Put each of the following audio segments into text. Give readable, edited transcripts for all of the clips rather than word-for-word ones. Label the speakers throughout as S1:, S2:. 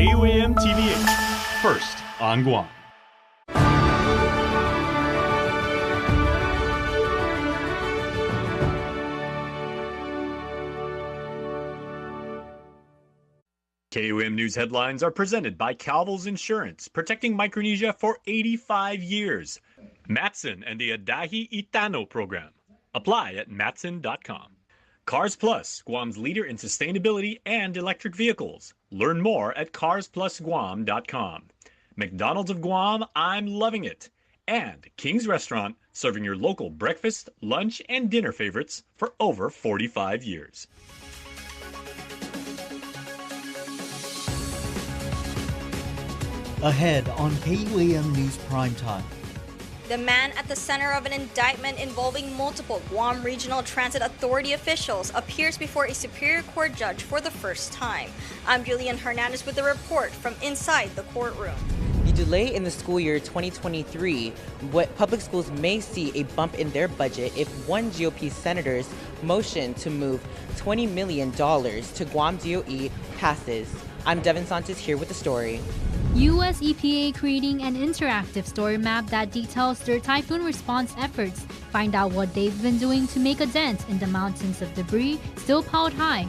S1: KUAM TVH, first on Guam. KUAM News headlines are presented by Calvil's Insurance, protecting Micronesia for 85 years. Matson and the Adahi Itano program. Apply at matson.com. Cars Plus, Guam's leader in sustainability and electric vehicles. Learn more at carsplusguam.com. McDonald's of Guam, I'm loving it. And King's Restaurant, serving your local breakfast, lunch, and dinner favorites for over 45 years.
S2: Ahead on KUAM News Primetime.
S3: The man at the center of an indictment involving multiple Guam Regional Transit Authority officials appears before a Superior Court judge for the first time. I'm Julian Hernandez with a report from inside the courtroom.
S4: The delay in the school year 2023, what public schools may see a bump in their budget if one GOP senator's motion to move $20 million to Guam DOE passes. I'm Devin Santos here with the story.
S5: U.S. EPA creating an interactive story map that details their typhoon response efforts. Find out what they've been doing to make a dent in the mountains of debris still piled high.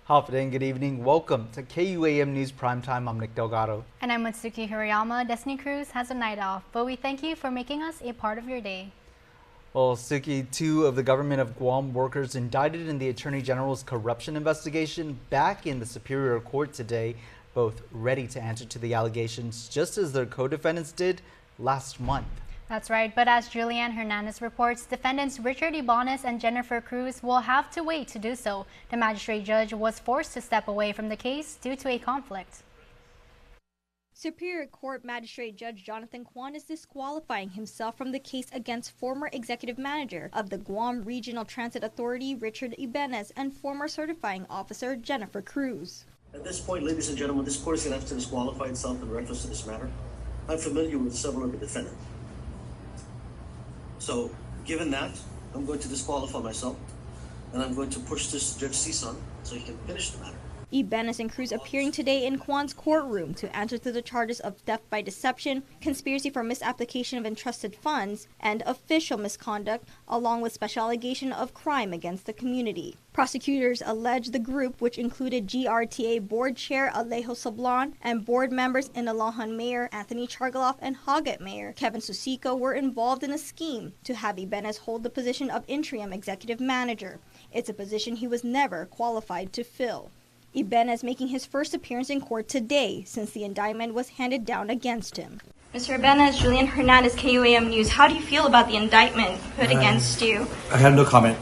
S6: Howdy and good evening. Welcome to KUAM News Primetime. I'm Nick Delgado.
S7: And I'm Matsuki Hirayama. Destiny Cruz has a night off, but we thank you for making us a part of your day.
S6: Well, Suki, two of the government of Guam workers indicted in the Attorney General's corruption investigation back in the Superior Court today, both ready to answer to the allegations, just as their co-defendants did last month.
S7: That's right, but as Julianne Hernandez reports, defendants Richard Ibanez and Jennifer Cruz will have to wait to do so. The magistrate judge was forced to step away from the case due to a conflict.
S3: Superior Court Magistrate Judge Jonathan Kwan is disqualifying himself from the case against former executive manager of the Guam Regional Transit Authority, Richard Ibanez, and former certifying officer Jennifer Cruz.
S8: At this point, ladies and gentlemen, this court is going to have to disqualify itself in reference to this matter. I'm familiar with several of the defendants. So, given that, I'm going to disqualify myself, and I'm going to push this Judge Sison so he can finish the matter.
S3: Ibanez and Cruz appearing today in Kwan's courtroom to answer to the charges of theft by deception, conspiracy for misapplication of entrusted funds, and official misconduct, along with special allegation of crime against the community. Prosecutors allege the group, which included GRTA Board Chair Alejo Sablan and board members Inalahan Mayor Anthony Chargaloff and Hoggett Mayor Kevin Susico, were involved in a scheme to have Ibanez hold the position of interim executive manager. It's a position he was never qualified to fill. Ibanez making his first appearance in court today since the indictment was handed down against him. Mr. Ibanez, Julian Hernandez, KUAM News. How do you feel about the indictment put against you?
S9: I have no comment.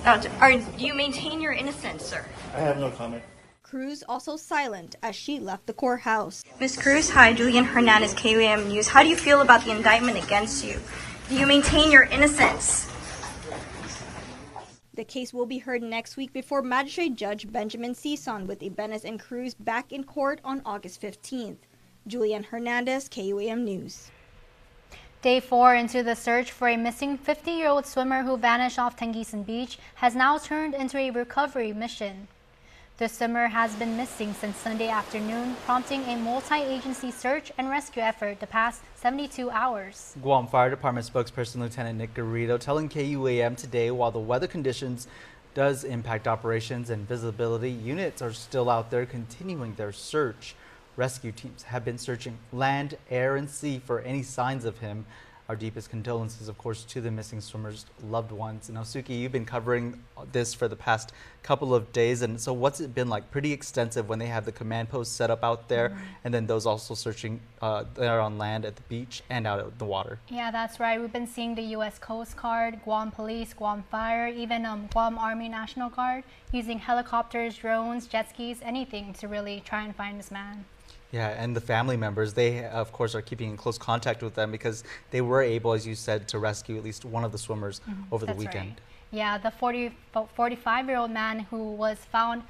S3: Do you maintain your innocence, sir?
S9: I have no comment.
S3: Cruz also silent as she left the courthouse. Ms. Cruz, hi, Julian Hernandez, KUAM News. How do you feel about the indictment against you? Do you maintain your innocence? The case will be heard next week before Magistrate Judge Benjamin Sison, with Ibanez and Cruz back in court on August 15th. Julian Hernandez, KUAM News.
S7: Day 4 into the search for a missing 50-year-old swimmer who vanished off Tengisan Beach has now turned into a recovery mission. The swimmer has been missing since Sunday afternoon, prompting a multi-agency search and rescue effort the past 72 hours.
S6: Guam Fire Department spokesperson Lieutenant Nick Garrido telling KUAM today, while the weather conditions does impact operations and visibility, units are still out there continuing their search. Rescue teams have been searching land, air, and sea for any signs of him. Our deepest condolences, of course, to the missing swimmer's loved ones. Now, Suki, you've been covering this for the past couple of days, and so what's it been like? Pretty extensive when they have the command posts set up out there, and then those also searching there on land at the beach and out at the water.
S7: Yeah, that's right. We've been seeing the U.S. Coast Guard, Guam Police, Guam Fire, even Guam Army National Guard using helicopters, drones, jet skis, anything to really try and find this man.
S6: Yeah, and the family members, they, of course, are keeping in close contact with them because they were able, as you said, to rescue at least one of the swimmers over the weekend.
S7: Right. Yeah, the 45-year-old man who was found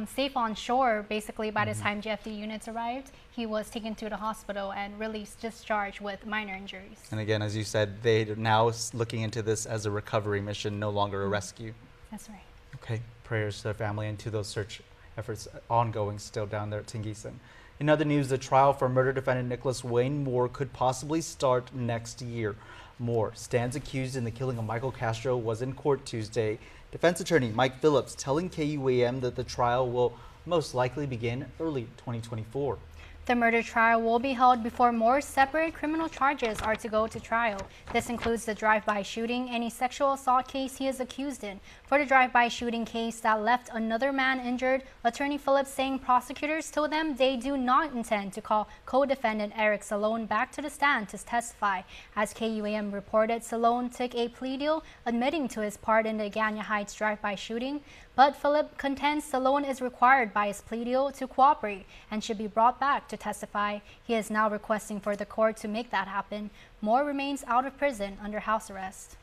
S7: safe on shore, basically, by the time GFD units arrived, he was taken to the hospital and released discharged with minor injuries.
S6: And again, as you said, they're now looking into this as a recovery mission, no longer a rescue.
S7: That's right.
S6: Okay, prayers to their family and to those search Efforts ongoing still down there at Tingisan. In other news, the trial for murder defendant Nicholas Wayne Moore could possibly start next year. Moore stands accused in the killing of Michael Castro was in court Tuesday. Defense attorney Mike Phillips telling KUAM that the trial will most likely begin early 2024.
S7: The murder trial will be held before more separate criminal charges are to go to trial. This includes the drive-by shooting and a sexual assault case he is accused in. For the drive-by shooting case that left another man injured, attorney Phillips saying prosecutors told them they do not intend to call co-defendant Eric Salone back to the stand to testify. As KUAM reported, Salone took a plea deal admitting to his part in the Agana Heights drive-by shooting, but Phillips contends Salone is required by his plea deal to cooperate and should be brought back to testify. He is now requesting for the court to make that happen. Moore remains out of prison under house arrest.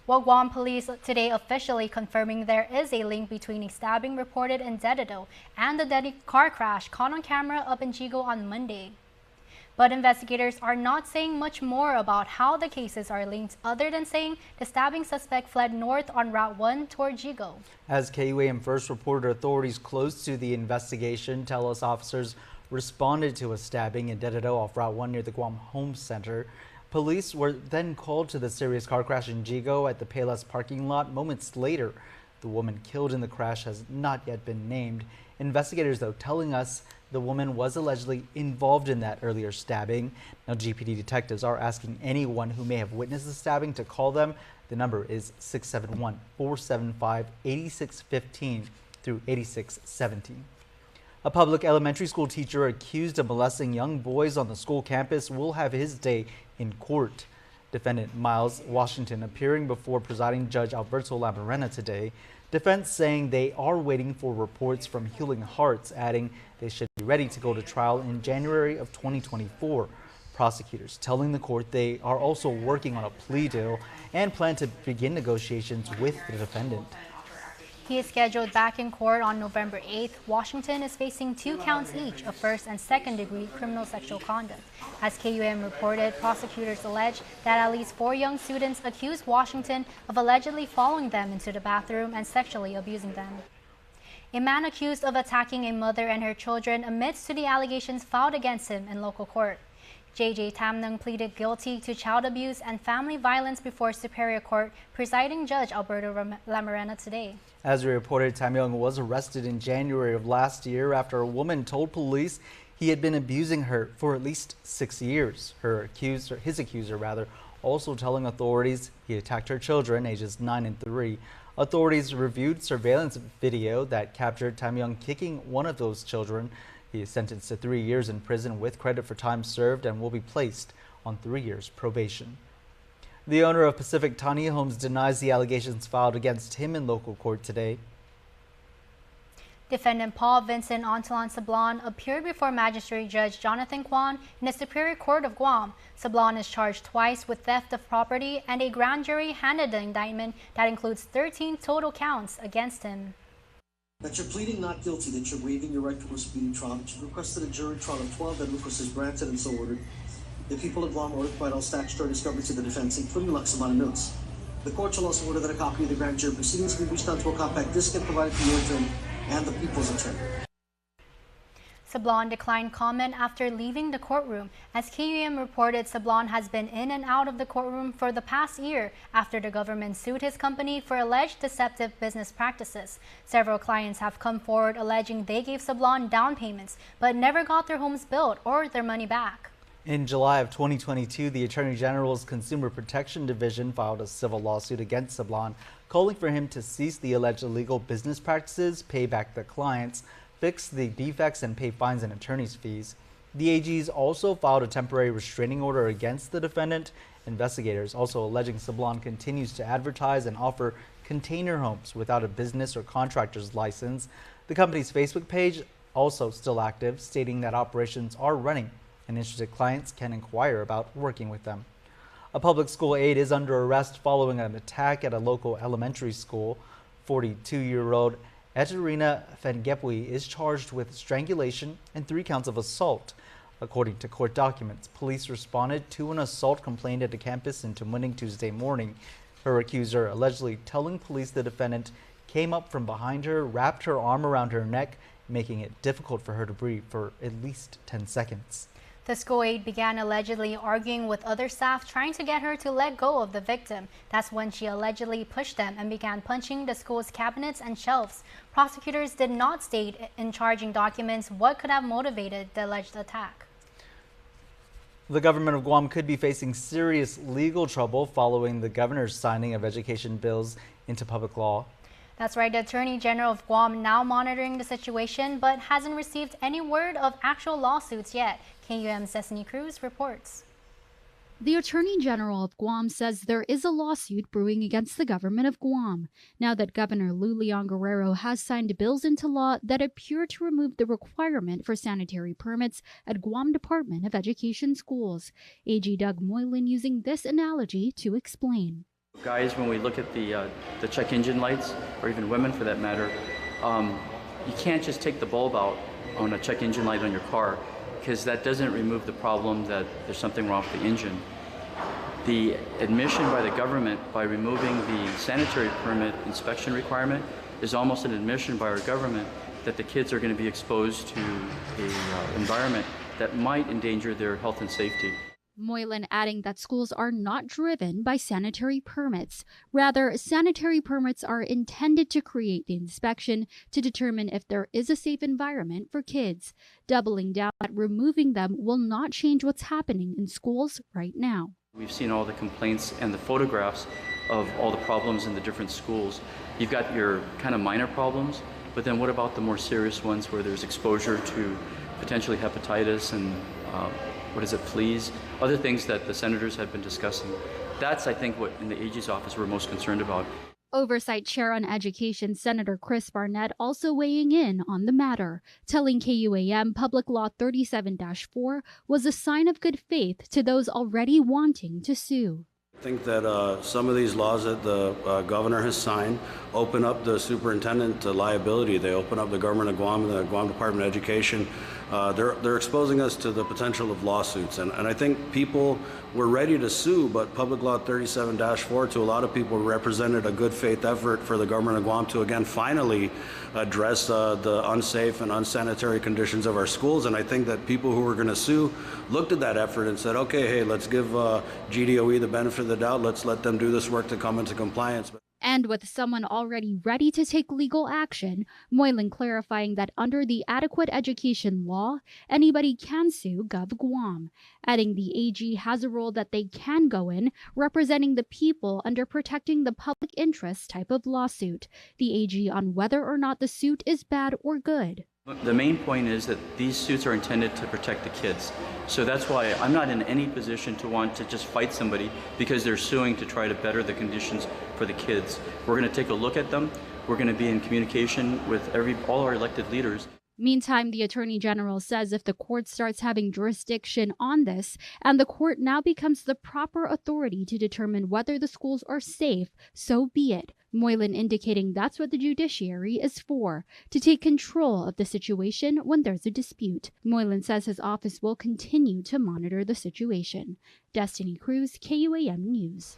S7: Well, Guam police today officially confirming there is a link between a stabbing reported in Dededo and the deadly car crash caught on camera up in Jigo on Monday. But investigators are not saying much more about how the cases are linked other than saying the stabbing suspect fled north on Route 1 toward Jigo. As
S6: KUAM first reported, authorities close to the investigation tell us officers responded to a stabbing in Dededo off Route 1 near the Guam Home Center. Police were then called to the serious car crash in Jigo at the Payless parking lot moments later. The woman killed in the crash has not yet been named. Investigators, though, telling us the woman was allegedly involved in that earlier stabbing. Now, GPD detectives are asking anyone who may have witnessed the stabbing to call them. The number is 671-475-8615 through 8617. A public elementary school teacher accused of molesting young boys on the school campus will have his day in court. Defendant Miles Washington appearing before presiding judge Alberto Lamarena today. Defense saying they are waiting for reports from Healing Hearts, adding they should be ready to go to trial in January of 2024. Prosecutors telling the court they are also working on a plea deal and plan to begin negotiations with the defendant. He is scheduled back in court on November 8th. Washington is facing 2 counts each of first and second degree criminal sexual conduct. As KUAM reported, prosecutors allege that at least 4 young students accused Washington of allegedly following them into the bathroom and sexually abusing them. A man accused of attacking a mother and her children admits to the allegations filed against him in local court. JJ Tamnung pleaded guilty to child abuse and family violence before Superior Court presiding judge Alberto Lamarena today. As we reported, Tamyong was arrested in January of last year after a woman told police he had been abusing her for at least 6 years. His accuser, also telling authorities he attacked her children, ages 9 and 3. Authorities reviewed surveillance video that captured Tamyong kicking one of those children. He is sentenced to 3 years in prison with credit for time served and will be placed on 3 years probation. The owner of Pacific Tiny Homes denies the allegations filed against him in local court today. Defendant Paul Vincent Ontalan Sablan appeared before Magistrate Judge Jonathan Kwan in the Superior Court of Guam. Sablan is charged twice with theft of property, and a grand jury handed the indictment that includes 13 total counts against him.
S8: That you're pleading not guilty, that you're waiving your right to a speedy trial, that you've requested a jury trial of 12, that request is granted and so ordered. The people of Guam order to provide all statutory discovery to the defense, including Laksamana notes. The court shall also order that a copy of the grand jury proceedings be reached onto a compact disc and provided to the attorney and the people's attorney. Sablan declined comment after leaving the courtroom. As KUAM reported, Sablan has been in and out of the courtroom for the past year after the government sued his company for alleged deceptive business practices. Several clients have come forward alleging they gave Sablan down payments but never got their homes built or their money back. In July of 2022, the Attorney General's Consumer Protection Division filed a civil lawsuit against Sablan, calling for him to cease the alleged illegal business practices, pay back the clients, fix the defects, and pay fines and attorney's fees. The AGs also filed a temporary restraining order against the defendant. Investigators also alleging Sablan continues to advertise and offer container homes without a business or contractor's license. The company's Facebook page also still active, stating that operations are running and interested clients can inquire about working with them. A public school aide is under arrest following an attack at a local elementary school. 42-year-old Eterina Fengepui is charged with strangulation and 3 counts of assault. According to court documents, police responded to an assault complaint at the campus in Tumuning Tuesday morning. Her accuser allegedly telling police the defendant
S6: came up from behind her, wrapped her arm around her neck, making it difficult for her to breathe for at least 10 seconds.
S8: The school aide began allegedly arguing with other staff, trying to get her to let go of the victim. That's when she allegedly pushed them and began punching the school's cabinets and shelves. Prosecutors did not state in charging documents what could have motivated the alleged attack.
S6: The government of Guam could be facing serious legal trouble following the governor's signing of education bills into public law.
S8: That's right. The Attorney General of Guam now monitoring the situation, but hasn't received any word of actual lawsuits yet. KUAM's Destiny Cruz reports.
S5: The Attorney General of Guam says there is a lawsuit brewing against the government of Guam, now that Governor Lou Leon Guerrero has signed bills into law that appear to remove the requirement for sanitary permits at Guam Department of Education schools. AG Doug Moylan using this analogy to explain.
S9: Guys, when we look at the check engine lights, or even women for that matter, you can't just take the bulb out on a check engine light on your car, because that doesn't remove the problem that there's something wrong with the engine. The admission by the government by removing the sanitary permit inspection requirement is almost an admission by our government that the kids are going to be exposed to an environment that might endanger their health and safety.
S5: Moylan adding that schools are not driven by sanitary permits. Rather, sanitary permits are intended to create the inspection to determine if there is a safe environment for kids, doubling down that removing them will not change what's happening in schools right now.
S9: We've seen all the complaints and the photographs of all the problems in the different schools. You've got your kind of minor problems, but then what about the more serious ones where there's exposure to potentially hepatitis and fleas, other things that the senators have been discussing. That's, I think, what in the AG's office we're most concerned about.
S5: Oversight Chair on Education Senator Chris Barnett also weighing in on the matter, telling KUAM Public Law 37-4 was a sign of good faith to those already wanting to sue.
S10: I think that some of these laws that the governor has signed open up the superintendent to liability. They open up the government of Guam and the Guam Department of Education. They're exposing us to the potential of lawsuits. And I think people were ready to sue, but Public Law 37-4 to a lot of people represented a good faith effort for the government of Guam to again finally address the unsafe and unsanitary conditions of our schools. And I think that people who were going to sue looked at that effort and said, okay, hey, let's give GDOE the benefit of the doubt. Let's let them do this work to come into compliance.
S5: And with someone already ready to take legal action, Moylan clarifying that under the Adequate Education Law, anybody can sue Gov Guam, adding the AG has a role that they can go in, representing the people under protecting the public interest type of lawsuit. The AG on whether or not the suit is bad or good.
S9: The main point is that these suits are intended to protect the kids. So that's why I'm not in any position to want to just fight somebody because they're suing to try to better the conditions for the kids. We're going to take a look at them. We're going to be in communication with all our elected leaders.
S5: Meantime, the Attorney General says if the court starts having jurisdiction on this and the court now becomes the proper authority to determine whether the schools are safe, so be it. Moylan indicating that's what the judiciary is for, to take control of the situation when there's a dispute. Moylan says his office will continue to monitor the situation. Destiny Cruz, KUAM News.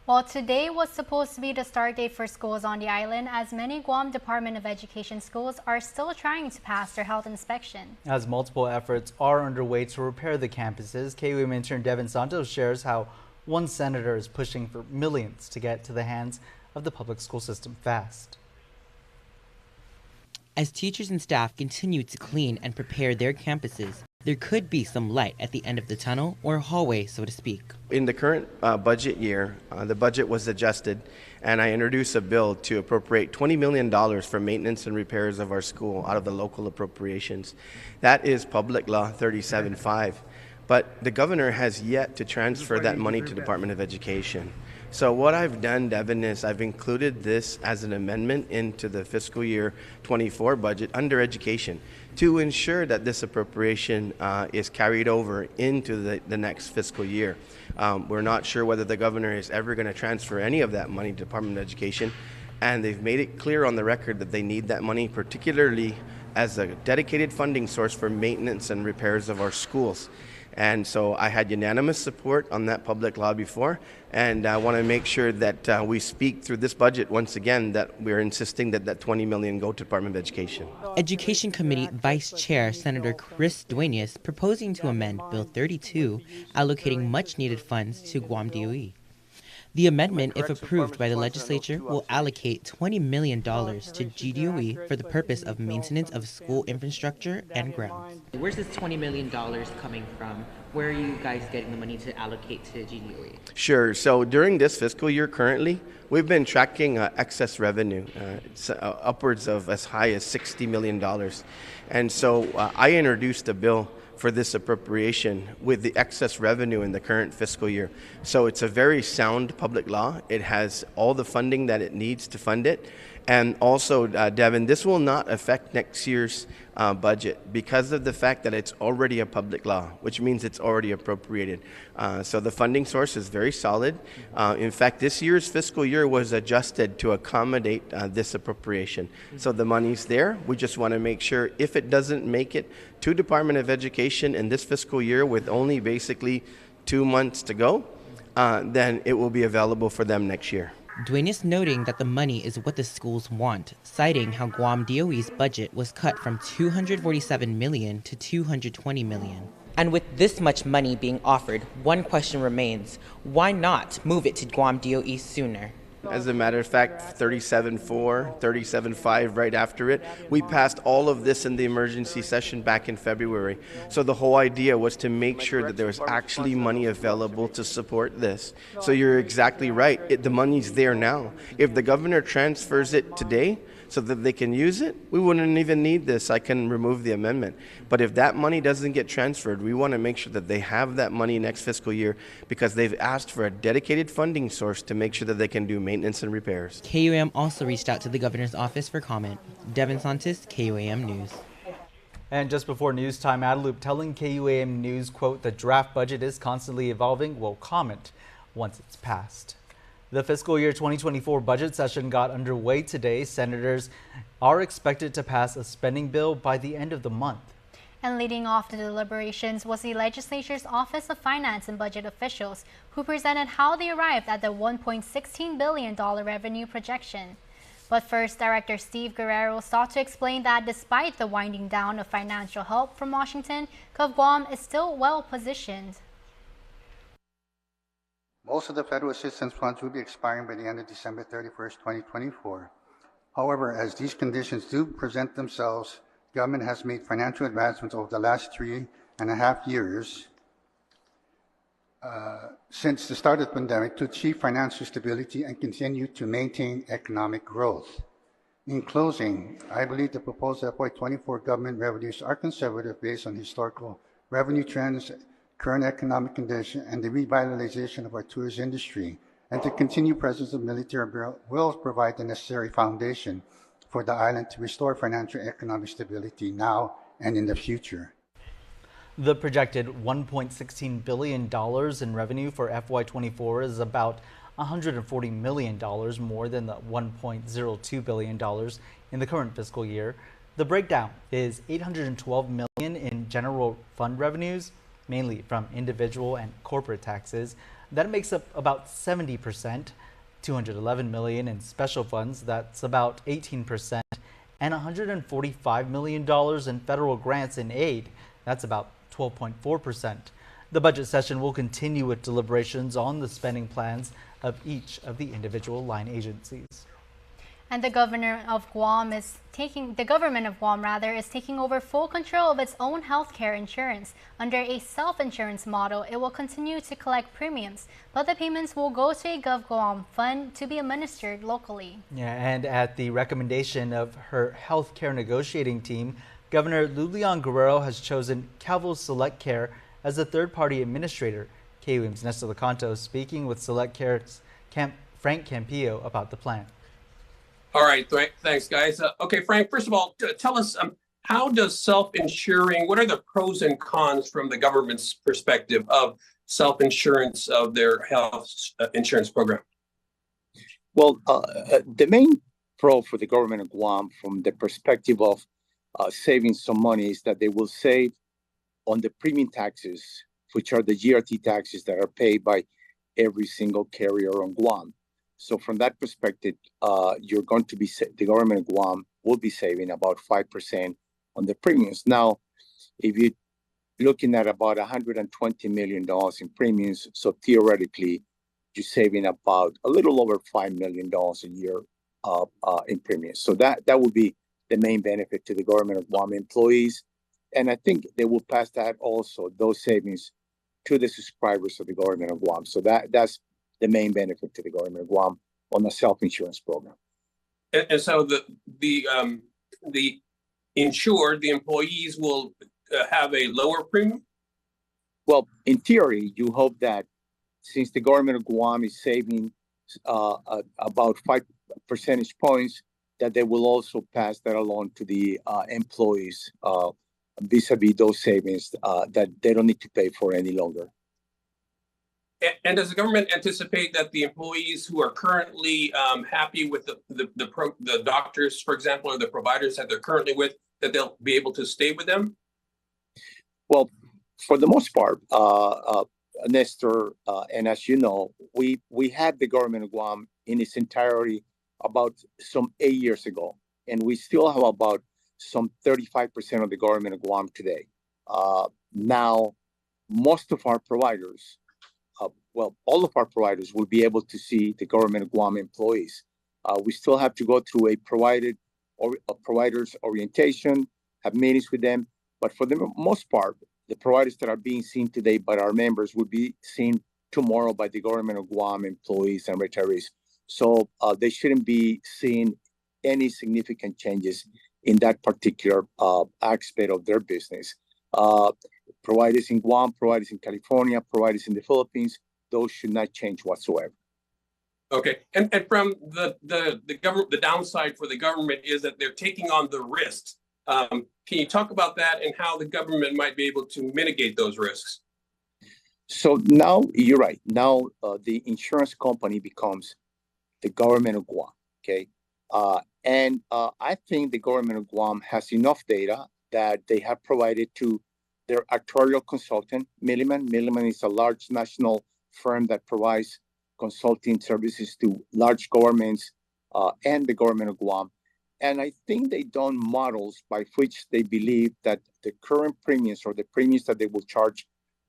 S8: Well, today was supposed to be the start date for schools on the island, as many Guam Department of Education schools are still trying to pass their health inspection.
S6: As multiple efforts are underway to repair the campuses, KUAM intern Devin Santos shares how one senator is pushing for millions to get to the hands of the public school system fast.
S4: As teachers and staff continue to clean and prepare their campuses, there could be some light at the end of the tunnel, or hallway, so to speak.
S11: In the current budget year, the budget was adjusted, and I introduced a bill to appropriate $20 million for maintenance and repairs of our school out of the local appropriations. That is Public Law 37-5. But the governor has yet to transfer that money to the Department of Education. So what I've done, Devin, is I've included this as an amendment into the fiscal year 24 budget under education to ensure that this appropriation is carried over into the next fiscal year. We're not sure whether the governor is ever going to transfer any of that money to the Department of Education, and they've made it clear on the record that they need that money, particularly as a dedicated funding source for maintenance and repairs of our schools. And so I had unanimous support on that public law before, and I want to make sure that we speak through this budget once again that we're insisting that that $20 million go to Department of Education.
S4: Education Committee Vice Chair Senator Chris Duenas proposing to amend Bill 32, allocating much-needed funds to Guam DOE. The amendment, if approved by the legislature, will allocate $20 million to GDOE for the purpose of maintenance of school infrastructure and grounds. Where's this $20 million coming from? Where are you guys getting the money to allocate to GDOE?
S11: Sure. So during this fiscal year currently, we've been tracking excess revenue. It's upwards of as high as $60 million. And so I introduced a bill for this appropriation with the excess revenue in the current fiscal year. So it's a very sound public law. It has all the funding that it needs to fund it. And also, Devin, this will not affect next year's budget because of the fact that it's already a public law, which means it's already appropriated. So the funding source is very solid. In fact, this year's fiscal year was adjusted to accommodate this appropriation. So the money's there. We just want to make sure if it doesn't make it to Department of Education in this fiscal year with only basically 2 months to go, then it will be available for them next year.
S4: Duenas noting that the money is what the schools want, citing how Guam DOE's budget was cut from $247 million to $220 million. And with this much money being offered, one question remains: why not move it to Guam DOE sooner?
S11: As a matter of fact, 37.4, 37.5 right after it. We passed all of this in the emergency session back in February. So the whole idea was to make sure that there was actually money available to support this. So you're exactly right. The money's there now. If the governor transfers it today so that they can use it, we wouldn't even need this. I can remove the amendment. But if that money doesn't get transferred, we want to make sure that they have that money next fiscal year because they've asked for a dedicated funding source to make sure that they can do maintenance and repairs.
S4: KUAM also reached out to the governor's office for comment. Devin Santos, KUAM News.
S6: And just before news time, Adeloop telling KUAM News, quote, the draft budget is constantly evolving. We'll comment once it's passed. The fiscal year 2024 budget session got underway today. Senators are expected to pass a spending bill by the end of the month.
S7: And leading off the deliberations was the legislature's Office of Finance and Budget officials, who presented how they arrived at the $1.16 billion revenue projection. But first, Director Steve Guerrero sought to explain that despite the winding down of financial help from Washington, Guam is still well positioned.
S12: Most of the federal assistance funds will be expiring by the end of December 31st, 2024. However, as these conditions do present themselves, government has made financial advancements over the last 3.5 years since the start of the pandemic to achieve financial stability and continue to maintain economic growth. In closing, I believe the proposed FY24 government revenues are conservative based on historical revenue trends, current economic condition, and the revitalization of our tourism industry, and the continued presence of military will provide the necessary foundation for the island to restore financial and economic stability now and in the future.
S6: The projected $1.16 billion in revenue for FY24 is about $140 million more than the $1.02 billion in the current fiscal year. The breakdown is $812 million in general fund revenues, mainly from individual and corporate taxes. That makes up about 70%, $211 million in special funds, that's about 18%, and $145 million in federal grants and aid, that's about 12.4%. The budget session will continue with deliberations on the spending plans of each of the individual line agencies.
S7: And the government of Guam is taking over full control of its own healthcare insurance. Under a self-insurance model, it will continue to collect premiums, but the payments will go to a GovGuam fund to be administered locally.
S6: Yeah, and at the recommendation of her healthcare negotiating team, Governor Lulian Guerrero has chosen Calvo Select Care as a third-party administrator. KUAM's Nesta Lecanto speaking with Select Care's Frank Campillo about the plan.
S13: All right, thanks, guys. Okay, Frank, first of all, tell us how does self-insuring, what are the pros and cons from the government's perspective of self-insurance of their health insurance program?
S14: Well, the main pro for the government of Guam from the perspective of saving some money is that they will save on the premium taxes which are the GRT taxes that are paid by every single carrier on Guam. So from that perspective, you're going to be the government of Guam will be saving about 5% on the premiums. Now, if you're looking at about $120 million in premiums, so theoretically, you're saving about a little over $5 million a year in premiums. So that would be the main benefit to the government of Guam employees. And I think they will pass that also, those savings, to the subscribers of the government of Guam. So that's the main benefit to the government of Guam on the self-insurance program.
S13: And so the insured, the employees will have a lower premium?
S14: Well, in theory, you hope that since the government of Guam is saving about 5 percentage points, that they will also pass that along to the employees vis-a-vis those savings that they don't need to pay for any longer.
S13: And does the government anticipate that the employees who are currently happy with the doctors, for example, or the providers that they're currently with, that they'll be able to stay with them?
S14: Well, for the most part, Nestor, and as you know, we had the government of Guam in its entirety about some 8 years ago, and we still have about some 35% of the government of Guam today. Now, most of our providers, all of our providers will be able to see the government of Guam employees. We still have to go through a provider's orientation, have meetings with them, but for the most part, the providers that are being seen today by our members will be seen tomorrow by the government of Guam employees and retirees. So they shouldn't be seeing any significant changes in that particular aspect of their business. Providers in Guam, providers in California, providers in the Philippines, those should not change whatsoever.
S13: Okay, and from the government, the downside for the government is that they're taking on the risks. Can you talk about that and how the government might be able to mitigate those risks?
S14: So now you're right. Now the insurance company becomes the government of Guam. Okay, and I think the government of Guam has enough data that they have provided to their actuarial consultant, Milliman. Milliman is a large national firm that provides consulting services to large governments and the government of Guam. And I think they've done models by which they believe that the current premiums or the premiums that they will charge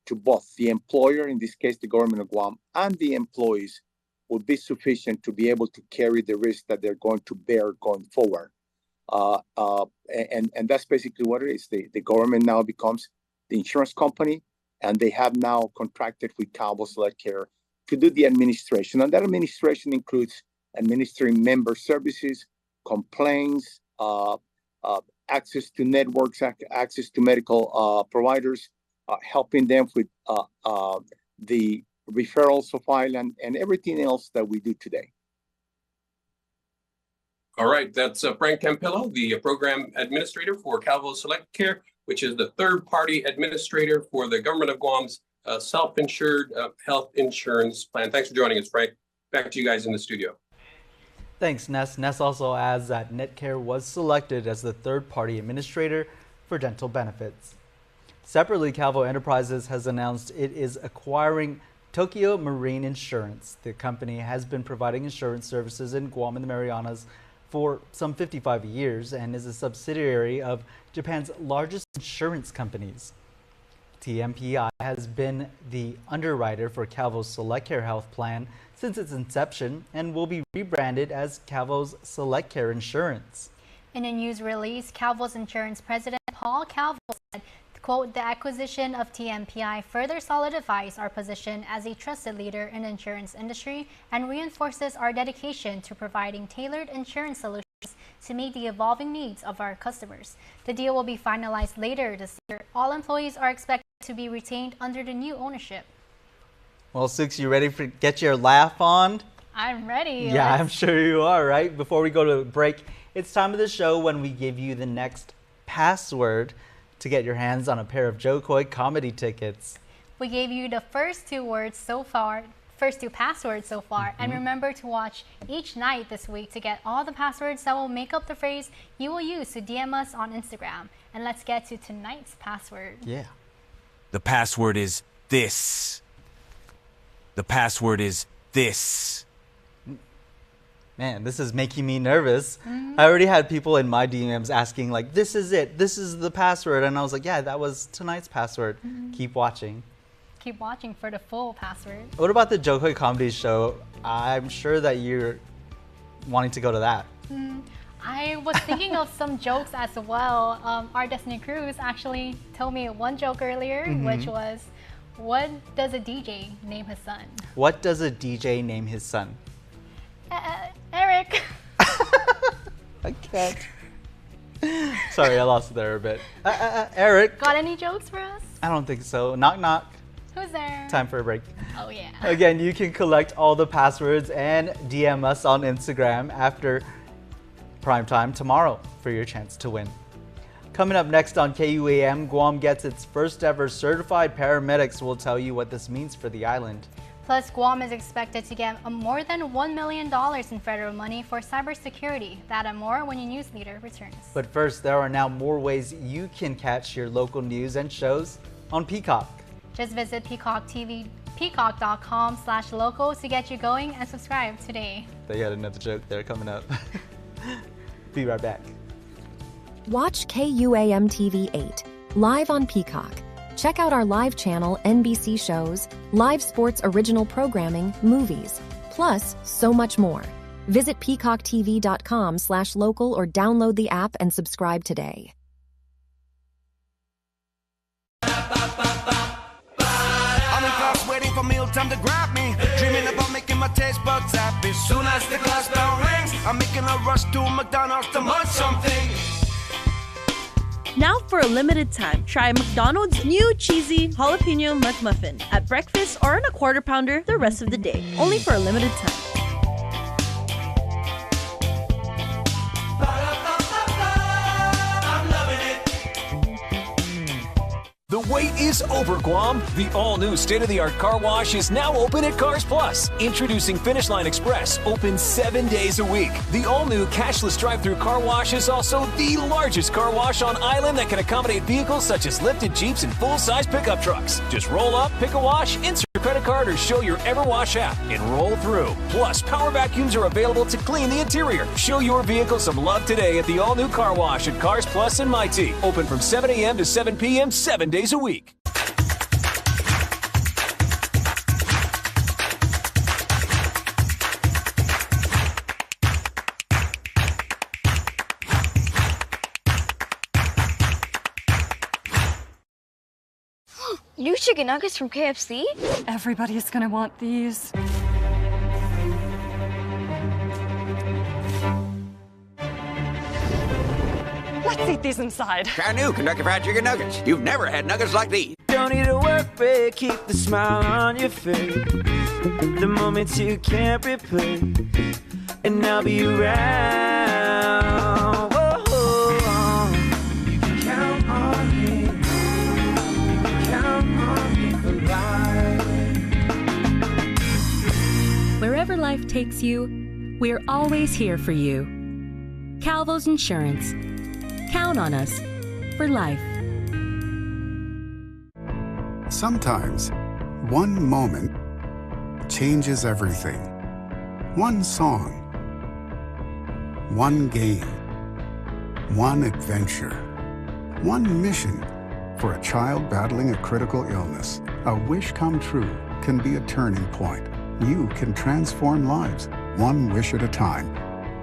S14: to both the employer, in this case, the government of Guam, and the employees would be sufficient to be able to carry the risk that they're going to bear going forward. And that's basically what it is. The government now becomes the insurance company, and they have now contracted with Cabo Select Care to do the administration. And that administration includes administering member services, complaints, access to networks, access to medical providers, helping them with the referrals of Island and everything else that we do today.
S13: All right, that's Frank Campillo, the program administrator for Cabo Select Care, which is the third-party administrator for the government of Guam's self-insured health insurance plan. Thanks for joining us, Frank. Back to you guys in the studio.
S6: Thanks, Ness. Ness also adds that Netcare was selected as the third-party administrator for dental benefits. Separately, Calvo Enterprises has announced it is acquiring Tokyo Marine Insurance. The company has been providing insurance services in Guam and the Marianas for some 55 years and is a subsidiary of Japan's largest insurance companies. TMPI has been the underwriter for Calvo's Select Care Health Plan since its inception and will be rebranded as Calvo's Select Care Insurance.
S7: In a news release, Calvo's insurance president Paul Calvo said, quote, "The acquisition of TMPI further solidifies our position as a trusted leader in the insurance industry and reinforces our dedication to providing tailored insurance solutions to meet the evolving needs of our customers. The deal will be finalized later this year. All employees are expected to be retained under the new ownership."
S6: Well, Six, you ready to get your laugh on?
S7: I'm ready.
S6: Yeah, I'm sure you are, right? Before we go to break, it's time of the show when we give you the next password to get your hands on a pair of Joe Coy comedy tickets.
S7: We gave you the first two passwords so far, and remember to watch each night this week to get all the passwords that will make up the phrase you will use to DM us on Instagram. And let's get to tonight's password.
S6: Yeah.
S15: The password is this. The password is this.
S6: Man, this is making me nervous. I already had people in my DMs asking like, this is it, this is the password. And I was like, yeah, that was tonight's password. Keep watching.
S7: Keep watching for the full password.
S6: What about the Jokoy Comedy Show? I'm sure that you're wanting to go to that.
S7: I was thinking of some jokes as well. Our Destiny Cruz actually told me one joke earlier, which was, what does a DJ name his son?
S6: What does a DJ name his son?
S7: Eric.
S6: I can't. Sorry, I lost it there a bit. Eric.
S7: Got any jokes for us?
S6: I don't think so. Knock, knock.
S7: Who's there?
S6: Time for a break.
S7: Oh, yeah.
S6: Again, you can collect all the passwords and DM us on Instagram after primetime tomorrow for your chance to win. Coming up next on KUAM, Guam gets its first ever certified paramedics. We'll tell you what this means for the island.
S7: Plus, Guam is expected to get more than $1 million in federal money for cybersecurity. That and more when your news leader returns.
S6: But first, there are now more ways you can catch your local news and shows on Peacock.
S7: Just visit peacock.com/local to get you going and subscribe today.
S6: They had another joke there coming up. Be right back.
S16: Watch KUAM TV 8 live on Peacock. Check out our live channel, NBC shows, live sports original programming, movies, plus so much more. Visit peacocktv.com/local or download the app and subscribe today.
S17: I'm in class waiting for mealtime to grab me. Dreaming about making my taste buds happy. Soon as the class bell rings, I'm making a rush to McDonald's to munch something.
S18: Now for a limited time, try McDonald's new cheesy jalapeno McMuffin at breakfast or on a quarter pounder the rest of the day. Only for a limited time.
S19: The wait is over, Guam. The all-new state-of-the-art car wash is now open at Cars Plus. Introducing Finish Line Express, open 7 days a week. The all-new cashless drive-through car wash is also the largest car wash on island that can accommodate vehicles such as lifted Jeeps and full-size pickup trucks. Just roll up, pick a wash, insert your credit card or show your EverWash app, and roll through. Plus, power vacuums are available to clean the interior. Show your vehicle some love today at the all-new car wash at Cars Plus in Mighty. Open from 7 a.m. to 7 p.m. 7 days a week.
S20: New chicken nuggets from KFC?
S21: Everybody's gonna want these. Let's eat these inside.
S22: Try new Kentucky Fried Chicken Nuggets. You've never had nuggets like these.
S23: Don't need a work break, keep the smile on your face. The moments you can't replace, and I'll be around. Whoa. You can count on me. You can count on me for life.
S24: Wherever life takes you, we're always here for you. Calvo's Insurance. Count on us for life.
S25: Sometimes, one moment changes everything. One song, one game, one adventure, one mission. For a child battling a critical illness, a wish come true can be a turning point. You can transform lives, one wish at a time.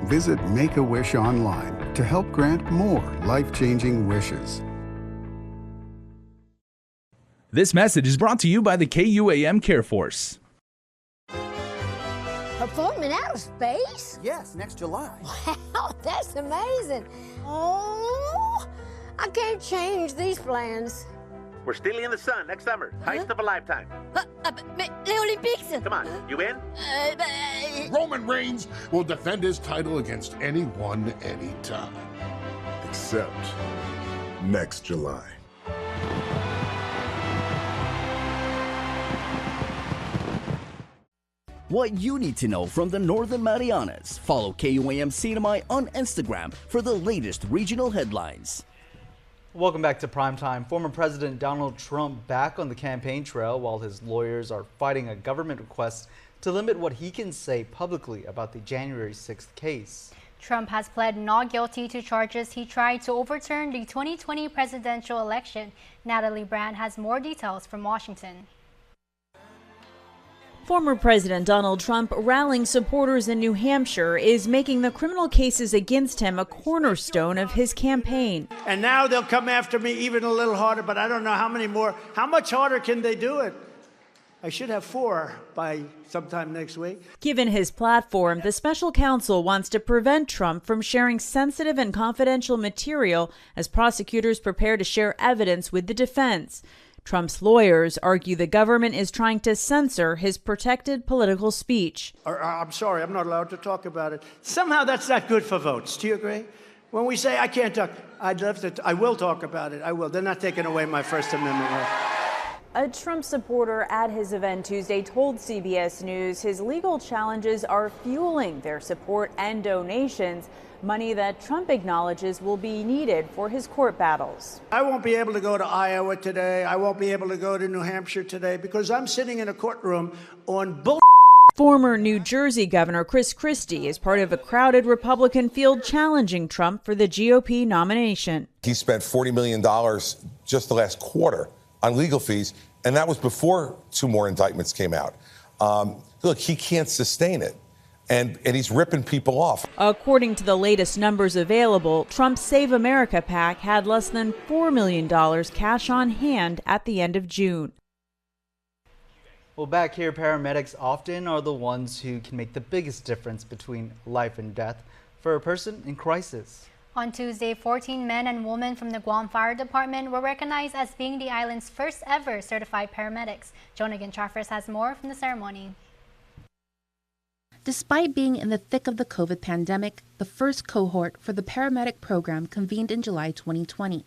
S25: Visit Make-A-Wish online to help grant more life-changing wishes.
S26: This message is brought to you by the KUAM Care Force.
S27: Performing out of space?
S28: Yes, next July.
S27: Wow, that's amazing. Oh, I can't change these plans.
S29: We're stealing in the sun next summer. Heist of a lifetime.
S27: The Olympics.
S29: Come on, you in?
S30: Roman Reigns will defend his title against anyone, anytime.
S31: Except next July.
S32: What you need to know from the Northern Marianas. Follow KUAM Sinamay on Instagram for the latest regional headlines.
S6: Welcome back to Primetime. Former President Donald Trump back on the campaign trail while his lawyers are fighting a government request to limit what he can say publicly about the January 6th case.
S7: Trump has pled not guilty to charges he tried to overturn the 2020 presidential election. Natalie Brand has more details from Washington.
S1: Former President Donald Trump, rallying supporters in New Hampshire, is making the criminal cases against him a cornerstone of his campaign.
S2: And now they'll come after me even a little harder, but I don't know how many more. How much harder can they do it? I should have 4 by sometime next week.
S1: Given his platform, the special counsel wants to prevent Trump from sharing sensitive and confidential material as prosecutors prepare to share evidence with the defense. Trump's lawyers argue the government is trying to censor his protected political speech.
S2: I'm sorry, I'm not allowed to talk about it. Somehow that's not good for votes. Do you agree? When we say I can't talk, I will talk about it. I will. They're not taking away my First Amendment right.
S1: A Trump supporter at his event Tuesday told CBS News his legal challenges are fueling their support and donations, money that Trump acknowledges will be needed for his court battles.
S2: I won't be able to go to Iowa today. I won't be able to go to New Hampshire today because I'm sitting in a courtroom on bull.
S1: Former New Jersey Governor Chris Christie is part of a crowded Republican field challenging Trump for the GOP nomination.
S3: He spent $40 million just the last quarter on legal fees, and that was before 2 more indictments came out. Look, he can't sustain it, and he's ripping people off.
S1: According to the latest numbers available, Trump's Save America PAC had less than $4 million cash on hand at the end of June.
S6: Well, back here, paramedics often are the ones who can make the biggest difference between life and death for a person in crisis.
S7: On Tuesday, 14 men and women from the Guam Fire Department were recognized as being the island's first ever certified paramedics. Jonagan Charfers has more from the ceremony.
S4: Despite being in the thick of the COVID pandemic, the first cohort for the paramedic program convened in July 2020.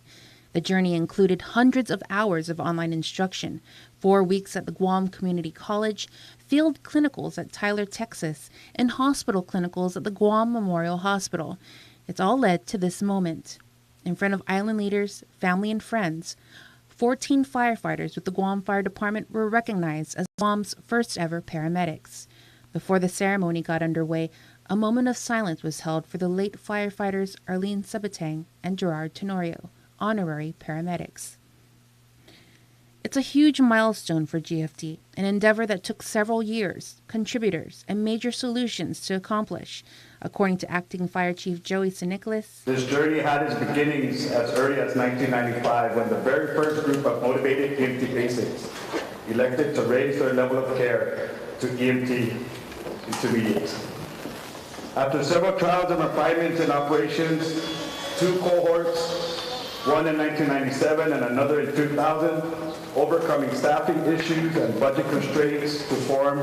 S4: The journey included hundreds of hours of online instruction, 4 weeks at the Guam Community College, field clinicals at Tyler, Texas, and hospital clinicals at the Guam Memorial Hospital. It's all led to this moment. In front of island leaders, family, and friends, 14 firefighters with the Guam Fire Department were recognized as Guam's first ever paramedics. Before the ceremony got underway, a moment of silence was held for the late firefighters Arlene Sabatang and Gerard Tenorio, honorary paramedics. It's a huge milestone for GFD, an endeavor that took several years, contributors, and major solutions to accomplish, according to Acting Fire Chief Joey Sinicolas.
S5: This journey had its beginnings as early as 1995 when the very first group of motivated EMT basics elected to raise their level of care to EMT intermediates. After several trials and refinements in operations, 2 cohorts, one in 1997 and another in 2000, overcoming staffing issues and budget constraints to form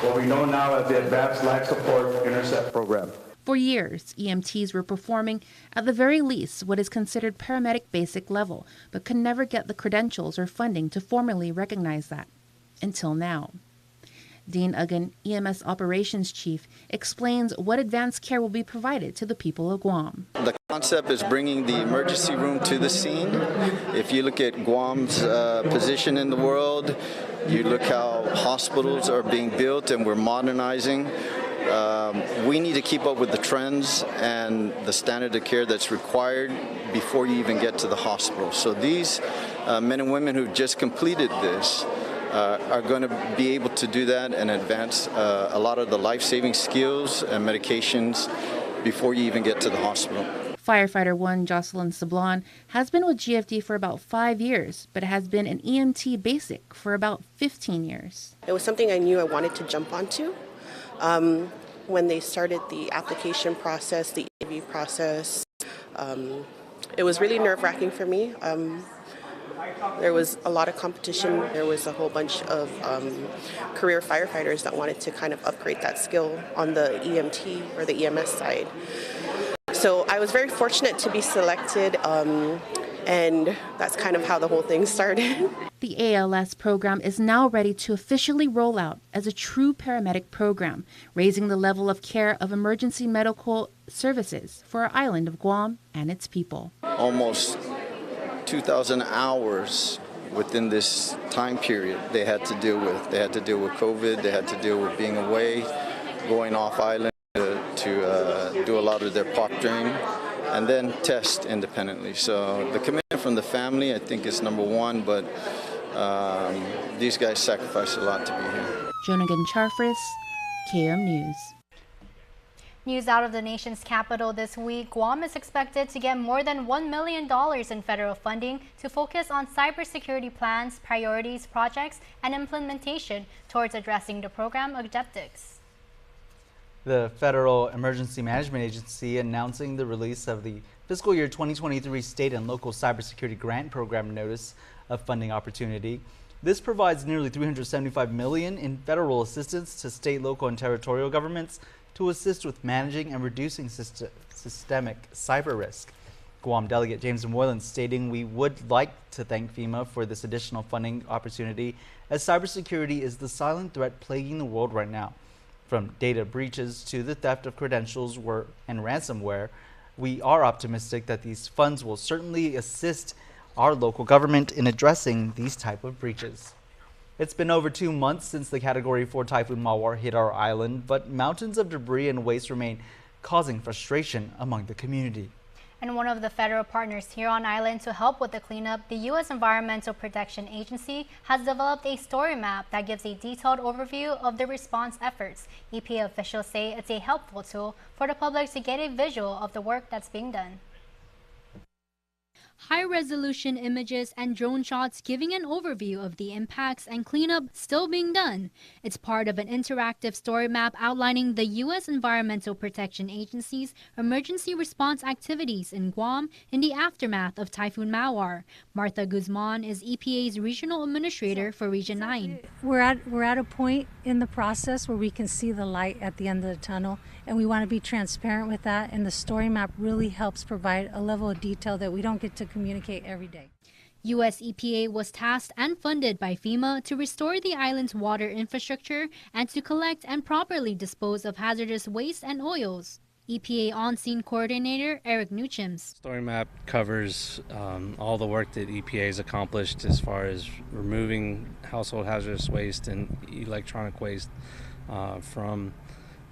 S5: what we know now as the Advanced Life Support Intercept Program.
S4: For years, EMTs were performing, at the very least, what is considered paramedic basic level, but could never get the credentials or funding to formally recognize that. Until now. Dean Uggan, EMS Operations Chief, explains what advanced care will be provided to the people of Guam.
S8: The concept is bringing the emergency room to the scene. If you look at Guam's position in the world, you look how hospitals are being built and we're modernizing. We need to keep up with the trends and the standard of care that's required before you even get to the hospital. So these men and women who've just completed this are going to be able to do that and advance a lot of the life-saving skills and medications before you even get to the hospital.
S4: Firefighter 1 Jocelyn Sablon has been with GFD for about 5 years, but has been an EMT basic for about 15 years.
S9: It was something I knew I wanted to jump onto. When they started the application process, the interview process, it was really nerve-wracking for me. There was a lot of competition. There was a whole bunch of career firefighters that wanted to kind of upgrade that skill on the EMT or the EMS side. So I was very fortunate to be selected, and that's kind of how the whole thing started.
S4: The ALS program is now ready to officially roll out as a true paramedic program, raising the level of care of emergency medical services for our island of Guam and its people.
S8: Almost 2,000 hours within this time period they had to deal with. They had to deal with COVID, they had to deal with being away, going off island to do a lot of their proctoring, and then test independently. So the commitment from the family, I think, is number one, but these guys sacrifice a lot to be here.
S4: Jonagan Charfris, KUAM News.
S7: News out of the nation's capital this week. Guam is expected to get more than $1 million in federal funding to focus on cybersecurity plans, priorities, projects, and implementation towards addressing the program objectives.
S6: The Federal Emergency Management Agency announcing the release of the fiscal year 2023 state and local cybersecurity grant program notice of funding opportunity. This provides nearly $375 million in federal assistance to state, local, and territorial governments to assist with managing and reducing systemic cyber risk. Guam Delegate James Moylan stating, "We would like to thank FEMA for this additional funding opportunity, as cybersecurity is the silent threat plaguing the world right now. From data breaches to the theft of credentials and ransomware, we are optimistic that these funds will certainly assist our local government in addressing these type of breaches." It's been over 2 months since the Category 4 Typhoon Mawar hit our island, but mountains of debris and waste remain, causing frustration among the community.
S7: And one of the federal partners here on island to help with the cleanup, the U.S. Environmental Protection Agency has developed a story map that gives a detailed overview of the response efforts. EPA officials say it's a helpful tool for the public to get a visual of the work that's being done.
S10: High-resolution images and drone shots giving an overview of the impacts and cleanup still being done. It's part of an interactive story map outlining the U.S. Environmental Protection Agency's emergency response activities in Guam in the aftermath of Typhoon Mawar. Martha Guzman is EPA's Regional Administrator for Region 9.
S11: We're at a point in the process where we can see the light at the end of the tunnel, and we want to be transparent with that, and the story map really helps provide a level of detail that we don't get to communicate every day.
S10: U.S. EPA was tasked and funded by FEMA to restore the island's water infrastructure and to collect and properly dispose of hazardous waste and oils. EPA On-Scene Coordinator Eric Newchams.
S12: Story map covers all the work that EPA has accomplished as far as removing household hazardous waste and electronic waste from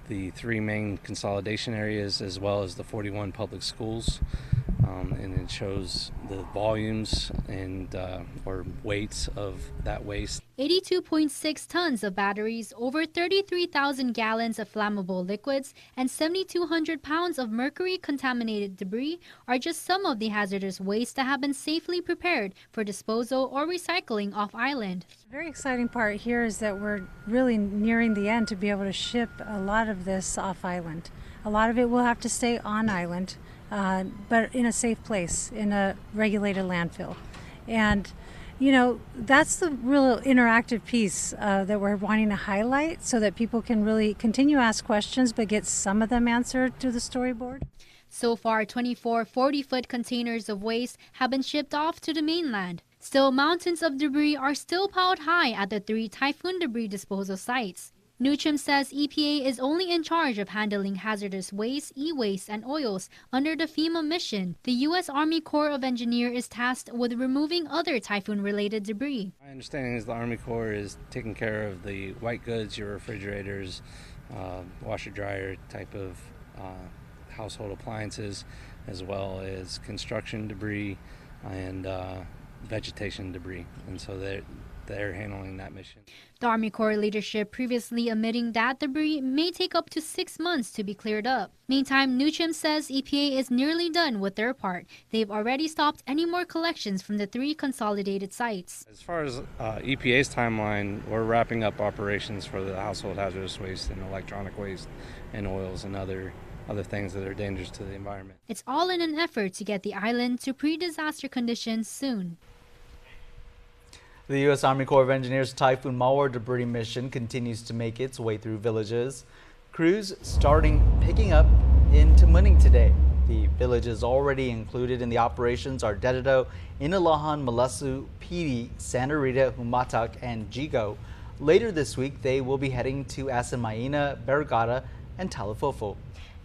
S12: the 3 main consolidation areas as well as the 41 public schools. And it shows the volumes and or weights of that waste.
S10: 82.6 tons of batteries, over 33,000 gallons of flammable liquids, and 7,200 pounds of mercury-contaminated debris are just some of the hazardous waste that have been safely prepared for disposal or recycling off-island.
S11: The very exciting part here is that we're really nearing the end to be able to ship a lot of this off-island. A lot of it will have to stay on island, but in a safe place, in a regulated landfill. And you know, that's the real interactive piece that we're wanting to highlight so that people can really continue to ask questions but get some of them answered through the storyboard.
S10: So far, 24 40-foot containers of waste have been shipped off to the mainland. Still, mountains of debris are still piled high at the 3 typhoon debris disposal sites. Newcham says EPA is only in charge of handling hazardous waste, e-waste, and oils under the FEMA mission. The U.S. Army Corps of Engineers is tasked with removing other typhoon-related debris.
S12: My understanding is the Army Corps is taking care of the white goods, your refrigerators, washer-dryer type of household appliances, as well as construction debris and vegetation debris. And so they're handling that mission.
S10: The Army Corps leadership previously admitting that debris may take up to 6 months to be cleared up. Meantime, Newcham says EPA is nearly done with their part. They've already stopped any more collections from the 3 consolidated sites.
S12: As far as EPA's timeline, we're wrapping up operations for the household hazardous waste and electronic waste and oils and other things that are dangerous to the environment.
S10: It's all in an effort to get the island to pre-disaster conditions soon.
S6: The U.S. Army Corps of Engineers Typhoon Mawar debris mission continues to make its way through villages. Crews picking up in Tamuning today. The villages already included in the operations are Dededo, Inalahan, Malasu, Pidi, Santa Rita, Humatak, and Jigo. Later this week, they will be heading to Asamaina, Barragata, and Talifofo.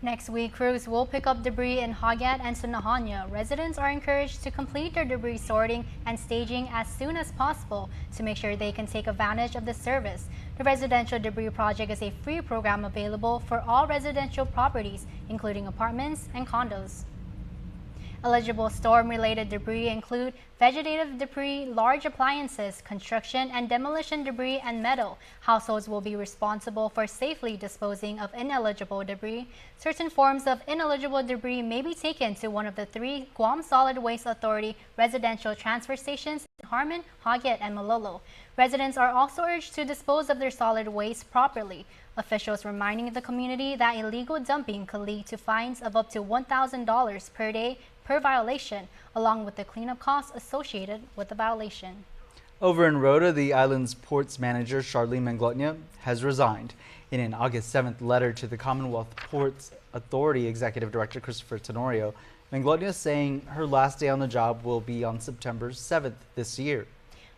S7: Next week, crews will pick up debris in Hagat and Sunahanyo. Residents are encouraged to complete their debris sorting and staging as soon as possible to make sure they can take advantage of the service. The Residential Debris Project is a free program available for all residential properties, including apartments and condos. Eligible storm-related debris include vegetative debris, large appliances, construction and demolition debris, and metal. Households will be responsible for safely disposing of ineligible debris. Certain forms of ineligible debris may be taken to one of the 3 Guam Solid Waste Authority residential transfer stations in Harmon, Hagat, and Malolo. Residents are also urged to dispose of their solid waste properly. Officials reminding the community that illegal dumping could lead to fines of up to $1,000 per day per violation, along with the cleanup costs associated with the violation.
S6: Over in Rota, the island's ports manager, Charlene Manglotnia, has resigned. In an August 7th letter to the Commonwealth Ports Authority Executive Director Christopher Tenorio, Manglotnia saying her last day on the job will be on September 7th this year.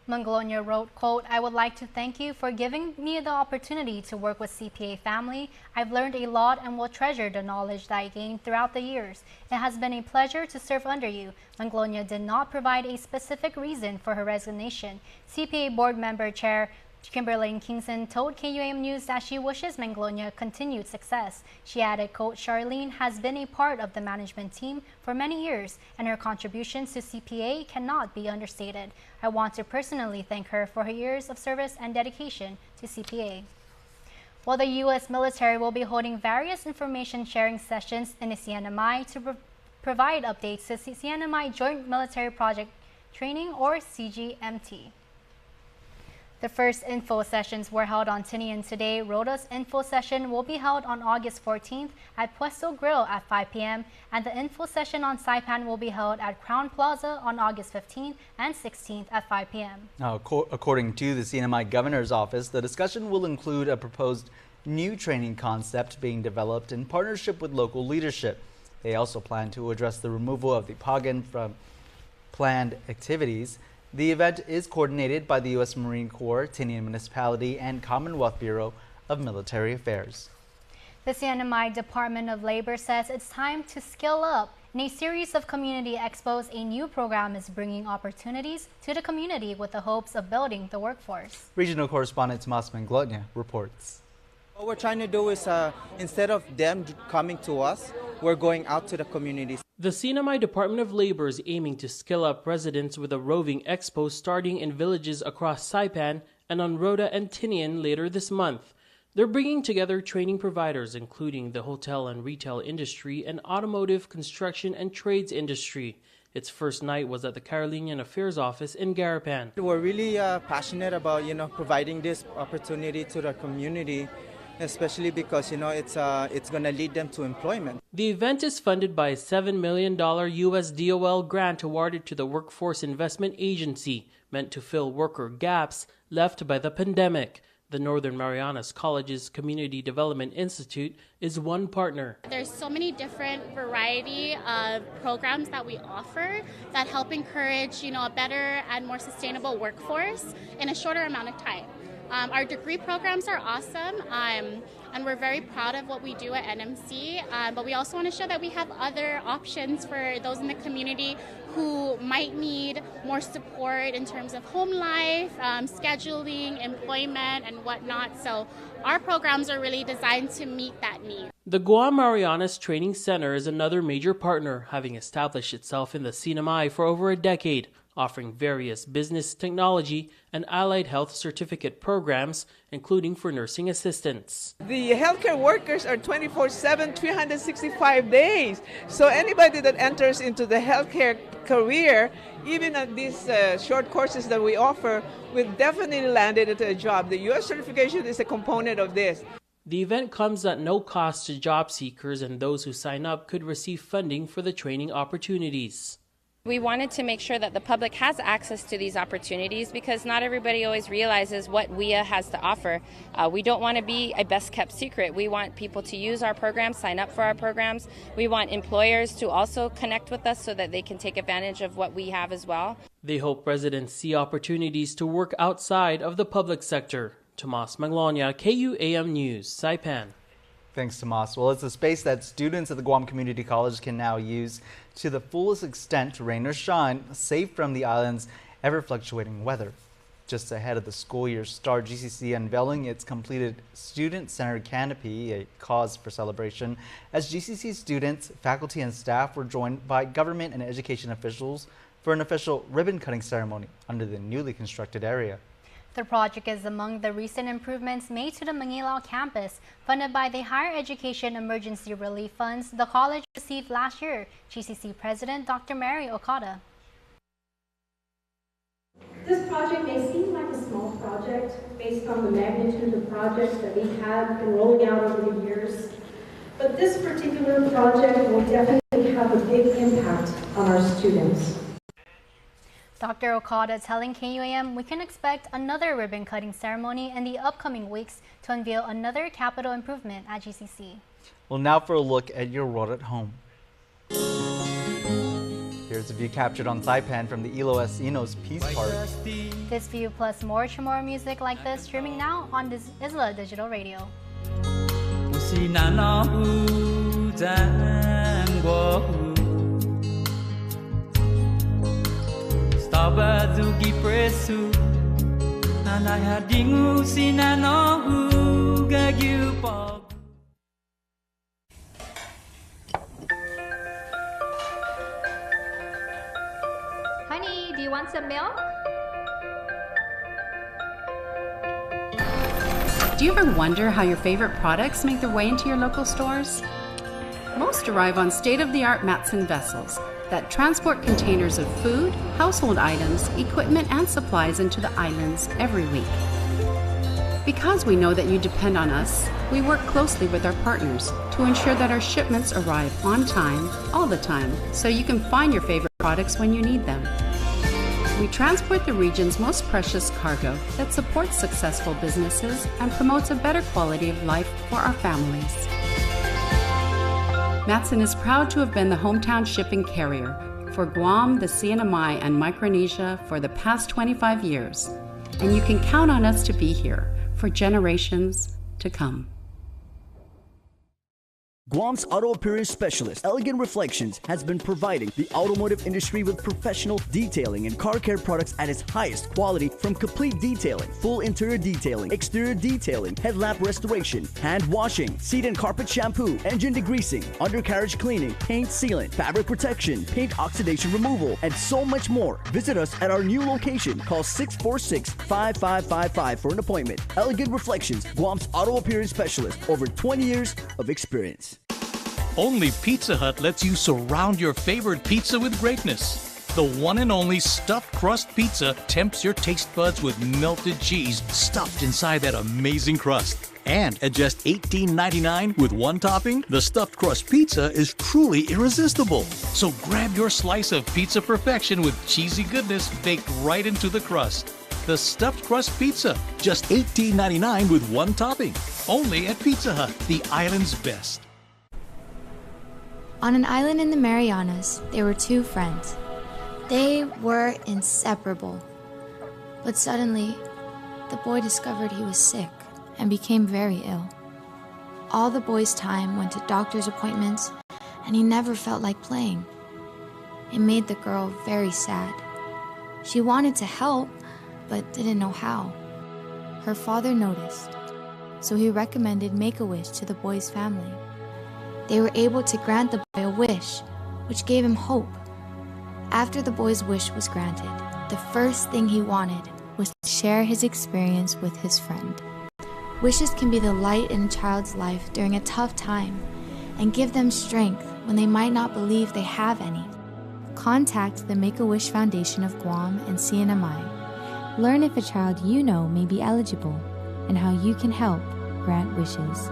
S7: Manglotnia wrote, quote, "I would like to thank you for giving me the opportunity to work with CPA family. I've learned a lot and will treasure the knowledge that I gained throughout the years. It has been a pleasure to serve under you." Manglotnia did not provide a specific reason for her resignation. CPA board member chair Kimberly Kingston told KUAM News that she wishes Manglotnia continued success. She added, quote, "Charlene has been a part of the management team for many years, and her contributions to CPA cannot be understated. I want to personally thank her for her years of service and dedication to CPA." While the U.S. military will be holding various information sharing sessions in the CNMI to provide updates to CNMI Joint Military Project Training, or CGMT. The first info sessions were held on Tinian today. Rota's info session will be held on August 14th at Puesto Grill at 5 p.m. and the info session on Saipan will be held at Crown Plaza on August 15th and 16th at 5 p.m.
S6: Now, according to the CNMI Governor's Office, the discussion will include a proposed new training concept being developed in partnership with local leadership. They also plan to address the removal of the PAGAN from planned activities. The event is coordinated by the U.S. Marine Corps, Tinian Municipality, and Commonwealth Bureau of Military Affairs.
S7: The CNMI Department of Labor says it's time to skill up. In a series of community expos, a new program is bringing opportunities to the community with the hopes of building the workforce.
S6: Regional correspondent Tomas Manglotnia reports.
S13: What we're trying to do is, instead of them coming to us, we're going out to the communities.
S14: The CNMI Department of Labor is aiming to skill up residents with a roving expo starting in villages across Saipan and on Rota and Tinian later this month. They're bringing together training providers, including the hotel and retail industry and automotive, construction, and trades industry. Its first night was at the Carolinian Affairs Office in Garapan.
S13: We're really passionate about, providing this opportunity to the community, especially because, it's going to lead them to employment.
S14: The event is funded by a $7 million U.S. DOL grant awarded to the Workforce Investment Agency, meant to fill worker gaps left by the pandemic. The Northern Marianas College's Community Development Institute is one partner.
S15: There's so many different variety of programs that we offer that help encourage, a better and more sustainable workforce in a shorter amount of time. Our degree programs are awesome, and we're very proud of what we do at NMC, but we also want to show that we have other options for those in the community who might need more support in terms of home life, scheduling, employment, and whatnot. So our programs are really designed to meet that need.
S14: The Guam Marianas Training Center is another major partner, having established itself in the CNMI for over a decade, offering various business, technology, and allied health certificate programs, including for nursing assistants.
S16: The healthcare workers are 24/7, 365 days. So anybody that enters into the healthcare career, even at these short courses that we offer, will definitely land it at a job. The U.S. certification is a component of this.
S14: The event comes at no cost to job seekers, and those who sign up could receive funding for the training opportunities.
S17: We wanted to make sure that the public has access to these opportunities because not everybody always realizes what WIA has to offer. We don't want to be a best-kept secret. We want people to use our programs, sign up for our programs. We want employers to also connect with us so that they can take advantage of what we have as well.
S14: They hope residents see opportunities to work outside of the public sector. Tomas Manglotnia, KUAM News, Saipan.
S6: Thanks, Tomas. Well, it's a space that students at the Guam Community College can now use to the fullest extent, rain or shine, safe from the island's ever-fluctuating weather. Just ahead of the school year start, GCC unveiling its completed student-centered canopy, a cause for celebration, as GCC students, faculty, and staff were joined by government and education officials for an official ribbon-cutting ceremony under the newly constructed area.
S7: The project is among the recent improvements made to the Manilao campus, funded by the Higher Education Emergency Relief Funds the college received last year. GCC President Dr. Mary Okada.
S18: This project may seem like a small project based on the magnitude of projects that we have been rolling out over the years, but this particular project will definitely have a big impact on our students.
S7: Dr. Okada telling KUAM we can expect another ribbon-cutting ceremony in the upcoming weeks to unveil another capital improvement at GCC.
S6: Well, now for a look at your world at home. Here's a view captured on Saipan from the Iloes Inos Peace Park.
S7: This view plus more Chamorro music like this streaming now on this Isla Digital Radio.
S19: Tabazugi presu anaya dingu sinanohu gagyu pog.
S20: Honey, do you want some milk?
S21: Do you ever wonder how your favorite products make their way into your local stores? Most arrive on state-of-the-art Matson vessels that transport containers of food, household items, equipment, and supplies into the islands every week. Because we know that you depend on us, we work closely with our partners to ensure that our shipments arrive on time, all the time, so you can find your favorite products when you need them. We transport the region's most precious cargo that supports successful businesses and promotes a better quality of life for our families. Matson is proud to have been the hometown shipping carrier for Guam, the CNMI, and Micronesia for the past 25 years, and you can count on us to be here for generations to come.
S32: Guam's auto appearance specialist, Elegant Reflections, has been providing the automotive industry with professional detailing and car care products at its highest quality, from complete detailing, full interior detailing, exterior detailing, headlamp restoration, hand washing, seat and carpet shampoo, engine degreasing, undercarriage cleaning, paint sealant, fabric protection, paint oxidation removal, and so much more. Visit us at our new location. Call 646-5555 for an appointment. Elegant Reflections, Guam's auto appearance specialist, over 20 years of experience.
S22: Only Pizza Hut lets you surround your favorite pizza with greatness. The one and only stuffed crust pizza tempts your taste buds with melted cheese stuffed inside that amazing crust. And at just $18.99 with one topping, the stuffed crust pizza is truly irresistible. So grab your slice of pizza perfection with cheesy goodness baked right into the crust. The stuffed crust pizza, just $18.99 with one topping. Only at Pizza Hut, the island's best.
S23: On an island in the Marianas, there were two friends. They were inseparable. But suddenly, the boy discovered he was sick and became very ill. All the boy's time went to doctor's appointments, and he never felt like playing. It made the girl very sad. She wanted to help, but didn't know how. Her father noticed, so he recommended Make-A-Wish to the boy's family. They were able to grant the boy a wish, which gave him hope. After the boy's wish was granted, the first thing he wanted was to share his experience with his friend. Wishes can be the light in a child's life during a tough time and give them strength when they might not believe they have any. Contact the Make-A-Wish Foundation of Guam and CNMI. Learn if a child you know may be eligible and how you can help grant wishes.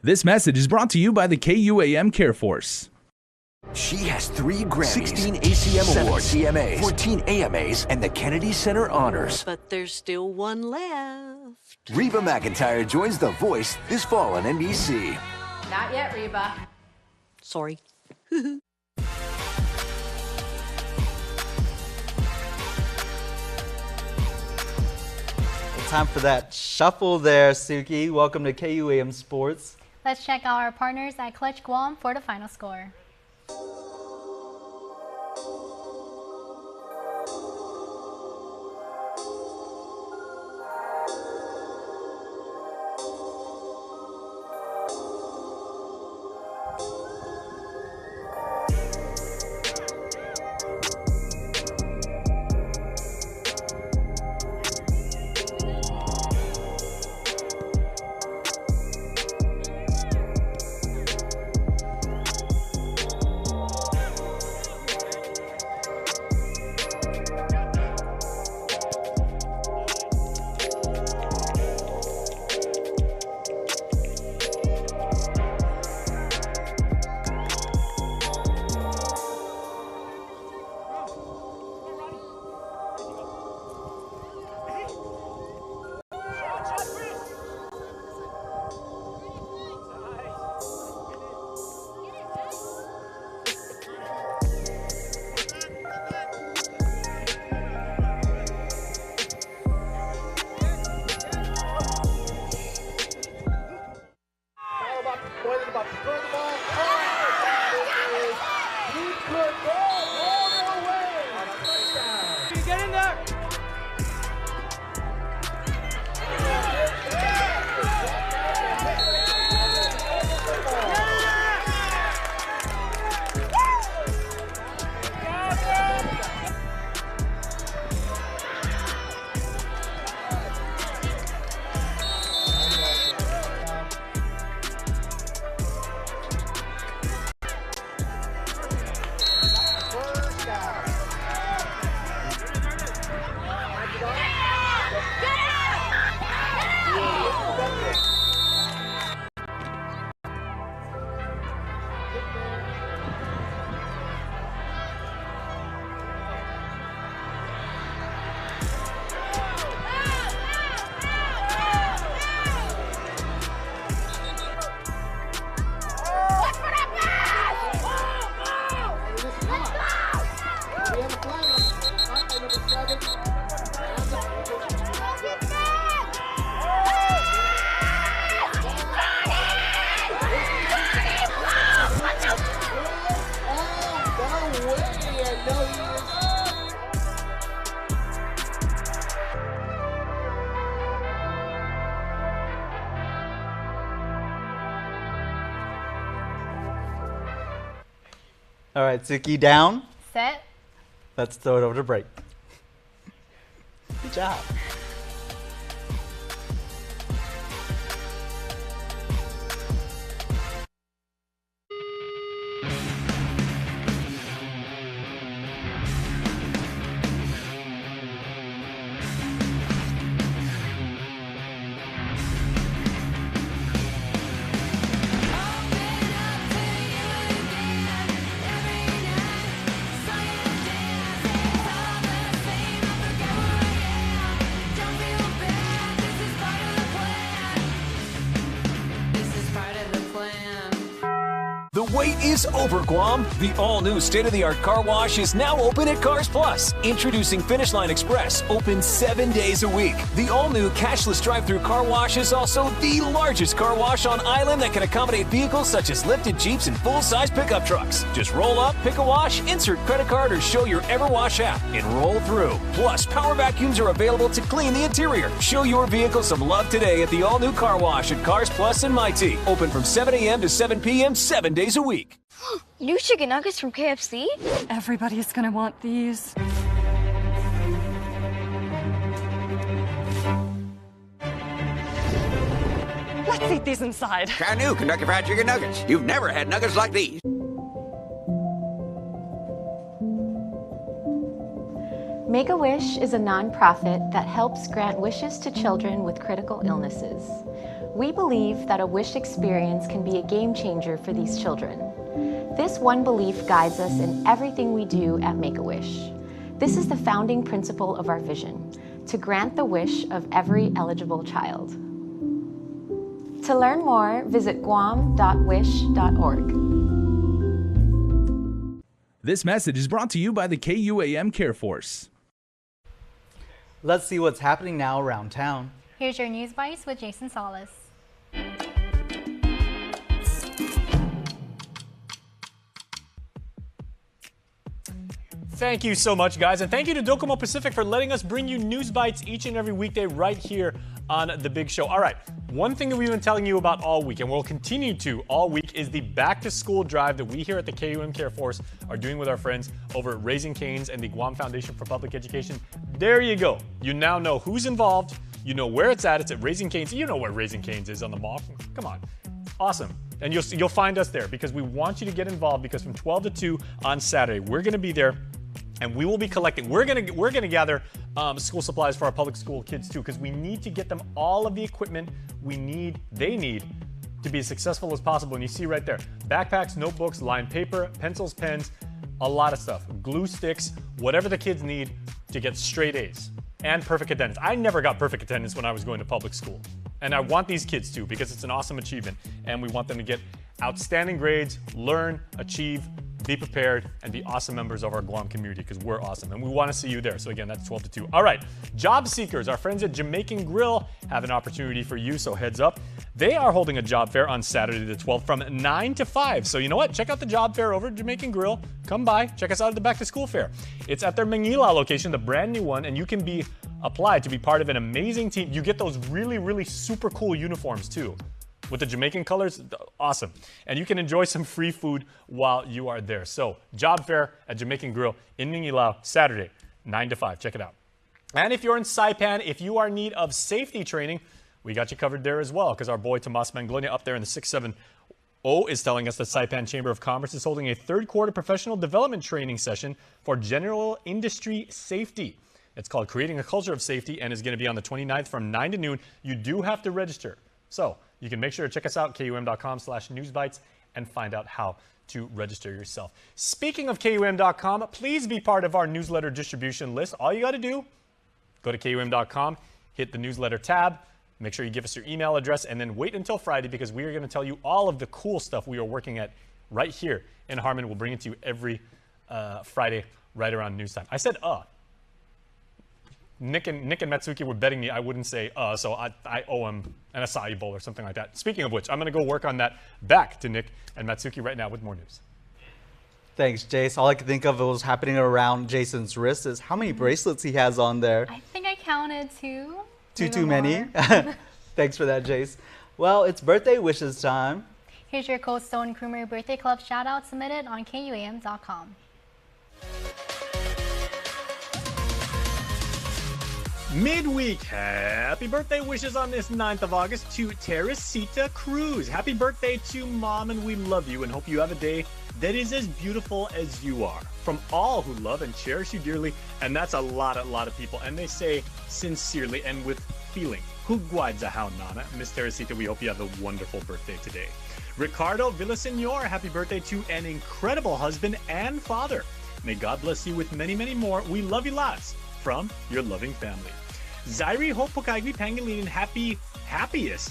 S24: This message is brought to you by the KUAM Care Force.
S25: She has 3 Grammys, 16 ACM Awards, 7 CMAs, 14 AMAs, and the Kennedy Center Honors.
S26: But there's still one left.
S25: Reba McEntire joins The Voice this fall on NBC.
S26: Not yet, Reba. Sorry.
S6: time for that shuffle there, Suki. Welcome to KUAM Sports.
S7: Let's check out our partners at Clutch Guam for the final score.
S6: All right, Suki, down.
S7: Set.
S6: Let's throw it over to break. Good job.
S25: The wait is over, Guam. The all-new state-of-the-art car wash is now open at Cars Plus. Introducing Finish Line Express, open 7 days a week. The all-new cashless drive-through car wash is also the largest car wash on island that can accommodate vehicles such as lifted Jeeps and full-size pickup trucks. Just roll up, pick a wash, insert credit card, or show your EverWash app, and roll through. Plus, power vacuums are available to clean the interior. Show your vehicle some love today at the all-new car wash at Cars Plus in Mighty. Open from 7 a.m. to 7 p.m. 7 days a week.
S1: New chicken nuggets from KFC?
S2: Everybody's gonna want these. Let's eat these inside.
S3: Try new Kentucky Fried Chicken Nuggets. You've never had nuggets like these.
S4: Make-A-Wish is a nonprofit that helps grant wishes to children with critical illnesses. We believe that a wish experience can be a game changer for these children. This one belief guides us in everything we do at Make-A-Wish. This is the founding principle of our vision, to grant the wish of every eligible child. To learn more, visit guam.wish.org.
S24: This message is brought to you by the KUAM Care Force.
S6: Let's see what's happening now around town.
S7: Here's your News Bites with Jason Solis.
S5: Thank you so much, guys, and thank you to Docomo Pacific for letting us bring you News Bites each and every weekday right here on The Big Show. All right, one thing that we've been telling you about all week, and we'll continue to all week, is the back-to-school drive that we here at the KUAM Care Force are doing with our friends over at Raising Cane's and the Guam Foundation for Public Education. There you go. You now know who's involved. You know where it's at. It's at Raising Cane's. You know where Raising Cane's is on the mall. Come on. Awesome. And you'll find us there because we want you to get involved, because from 12 to 2 on Saturday, we're going to be there. And we will be collecting. We're gonna gather school supplies for our public school kids too, because we need to get them all of the equipment they need to be as successful as possible. And you see right there, backpacks, notebooks, lined paper, pencils, pens, a lot of stuff, glue sticks, whatever the kids need to get straight A's and perfect attendance. I never got perfect attendance when I was going to public school, and I want these kids to, because it's an awesome achievement, and we want them to get outstanding grades, learn, achieve, be prepared, and be awesome members of our Guam community, because we're awesome and we want to see you there. So again, that's 12 to 2. All right, job seekers, our friends at Jamaican Grill have an opportunity for you, so heads up. They are holding a job fair on Saturday the 12th from 9 to 5. So you know what? Check out the job fair over at Jamaican Grill. Come by, check us out at the back to school fair. It's at their Manila location, the brand new one, and you can be applied to be part of an amazing team. You get those really, really super cool uniforms too, with the Jamaican colors. Awesome. And you can enjoy some free food while you are there. So, job fair at Jamaican Grill in Ningilao, Saturday, 9 to 5. Check it out. And if you're in Saipan, if you are in need of safety training, we got you covered there as well, because our boy Tomas Manglonia up there in the 670 is telling us that Saipan Chamber of Commerce is holding a third quarter professional development training session for general industry safety. It's called Creating a Culture of Safety, and is going to be on the 29th from 9 to noon. You do have to register. So you can make sure to check us out, KUM.com/newsbites, and find out how to register yourself. Speaking of KUM.com, please be part of our newsletter distribution list. All you got to do, go to KUM.com, hit the newsletter tab, make sure you give us your email address, and then wait until Friday, because we are going to tell you all of the cool stuff we are working at right here in Harmon. We'll bring it to you every Friday right around news time. I said Nick and Matsuki were betting me I wouldn't say so I owe him an acai bowl or something like that. Speaking of which, I'm going to go work on that. Back to Nick and Matsuki right now with more news.
S6: Thanks, Jace. All I could think of was happening around Jason's wrist is how many bracelets he has on there.
S7: I think I counted 2.
S6: Too many. Thanks for that, Jace. Well, it's birthday wishes time.
S7: Here's your Cold Stone Creamery Birthday Club shout out submitted on KUAM.com.
S5: Midweek, happy birthday wishes on this 9th of August to Teresita Cruz. Happy birthday to Mom, and we love you and hope you have a day that is as beautiful as you are. From all who love and cherish you dearly, and that's a lot of people, and they say sincerely and with feeling. Hugwadzahaw Nana. Miss Teresita, we hope you have a wonderful birthday today. Ricardo Villasenor, happy birthday to an incredible husband and father. May God bless you with many, many more. We love you lots. From your loving family. Zairi Hope Pokaigwi Pangilinan, happiest,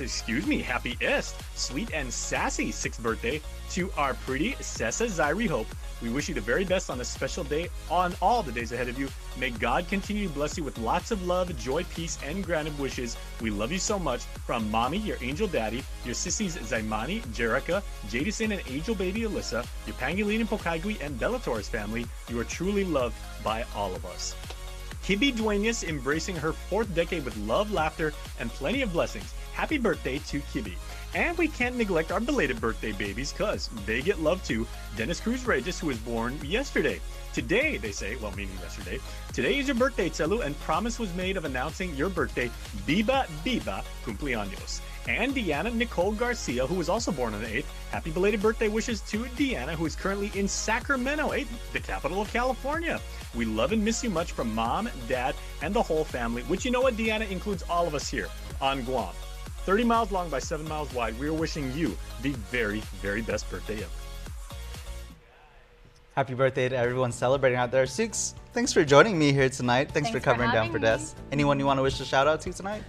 S5: sweet and sassy 6th birthday to our pretty Sessa Zairi Hope. We wish you the very best on this special day, on all the days ahead of you. May God continue to bless you with lots of love, joy, peace, and granted wishes. We love you so much. From Mommy, your angel daddy, your sissies Zaimani, Jerica, Jadison, and angel baby Alyssa, your Pangilinan Pokaigwi and Bellator's family, you are truly loved by all of us. Kibi Duenas embracing her 4th decade with love, laughter, and plenty of blessings. Happy birthday to Kibi. And we can't neglect our belated birthday babies, because they get love too. Dennis Cruz Regis, who was born yesterday. Today, they say, well, meaning yesterday, today is your birthday, Tselu, and promise was made of announcing your birthday, Biba Cumpleaños. And Deanna Nicole Garcia, who was also born on the 8th. Happy belated birthday wishes to Deanna, who is currently in Sacramento, the capital of California. We love and miss you much from Mom, Dad, and the whole family, which, you know what, Deanna, includes all of us here on Guam. 30 miles long by 7 miles wide. We are wishing you the very, very best birthday ever.
S6: Happy birthday to everyone celebrating out there. Six, thanks for joining me here tonight. Thanks for covering down for Des. Anyone you want to wish a shout out to tonight?